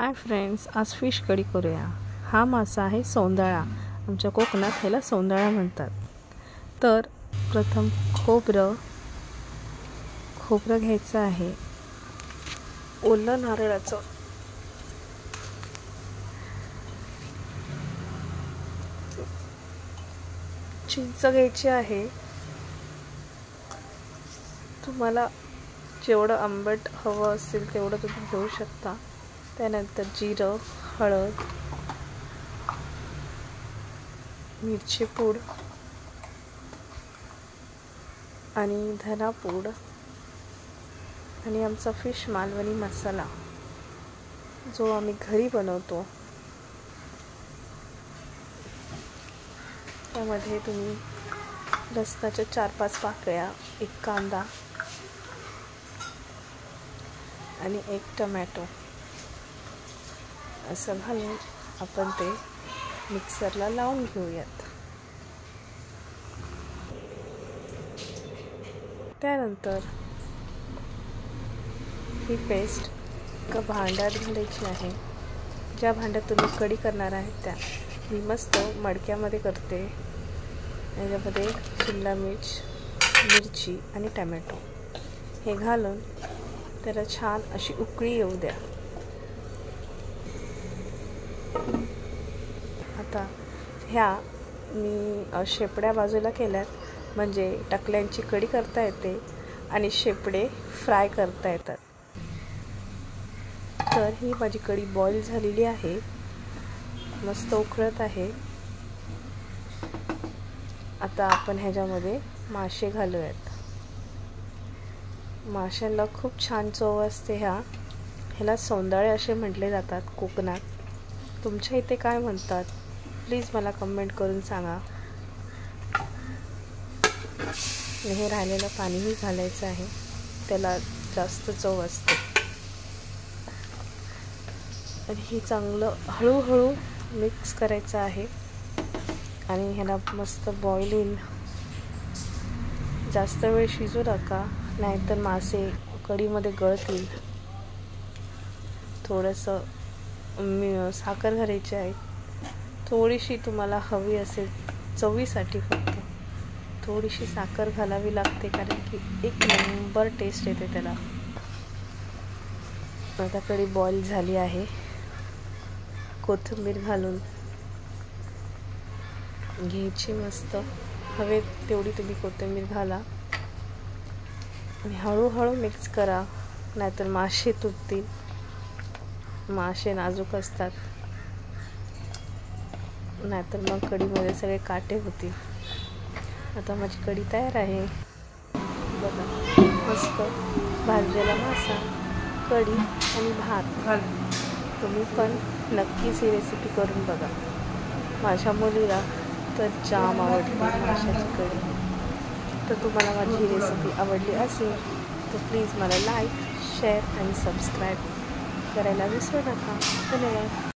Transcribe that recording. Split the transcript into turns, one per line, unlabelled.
Hi friends, आज fish कढी करूया। हा मासा आहे सौंदाळा। आमच्या कोकणात ह्याला सौंदाळा म्हणतात। तर प्रथम खोबरं घ्यायचं आहे, ओलं नारळाचं, चिंच घ्यायची आहे। तुम्हाला जेवढं आंबट हवं असेल तेवढं तुम्ही घेऊ शकता। त्यानंतर जिरं, हळद, मिरची पूड आणि धना पूड आणि आमचा फिश मालवणी मसाला जो आम्ही घरी बनवतो। त्यामध्ये तुम्ही लसणाच्या 4-5 पाकळ्या, एक कांदा आणि एक टोमॅटो असं घालून आपण ते मिक्सरला लावून घेऊयात। त्यानंतर ही पेस्ट एका भांड्यात घालायची आहे। ज्या भांड्यात तुम्ही कढी करणार आहे त्या मी मस्त मडक्यामध्ये करते। याच्यामध्ये शिमला मिर्च, मिरची आणि टोमॅटो हे घालून त्याला छान अशी उकळी येऊ द्या। आता ह्या मी शेपड्या बाजूला केल्यात, म्हणजे टकल्यांची कढी करता येते आणि शेपडे फ्राय करता येतात। तर ही माझी कढी बॉईल झालेली आहे, मस्त उकळत आहे। आता आपण ह्याच्यामध्ये मासे घालूयात। माशांना खूप छान चव असते। ह्याला सौंदाळे असे म्हटले जातात कोकणात। तुमच्या इथे काय म्हणतात प्लीज मला कमेंट करून सांगा। हे राहिलेलं पाणीही घालायचं आहे, त्याला जास्त चव असते। आणि हे चांगलं हळूहळू मिक्स करायचं आहे आणि ह्याला मस्त बॉईल होईल। जास्त वेळ शिजू नका, नाहीतर मासे कढीमध्ये गळतील। थोडंसं साखर घालायची आहे, थोडीशी तुम्हाला हवी असेल चवीसाठी, फक्त थोडीशी साखर घालावी लागते, कारण की एक नंबर टेस्ट येते त्याला। आता कढी बॉईल झाली आहे, कोथिंबीर घालून घ्यायची मस्त। हवे तेवढी तुम्ही कोथिंबीर घाला आणि हळूहळू मिक्स करा, नाहीतर मासे तुटतील। मासे नाजूक असतात, नाहीतर मग कढीमध्ये सगळे काटे होतील। आता माझी कढी तयार आहे बघा। मस्त भाजलेला मासा, कढी आणि भात। तुम्ही पण नक्कीच ही रेसिपी करून बघा। माझ्या मुलीला तर जाम आवडते माशाची कढी। तर तुम्हाला माझी ही रेसिपी आवडली असेल तर प्लीज मला लाईक, शेअर आणि सबस्क्राईब करायला विसरू नका। धन्यवाद।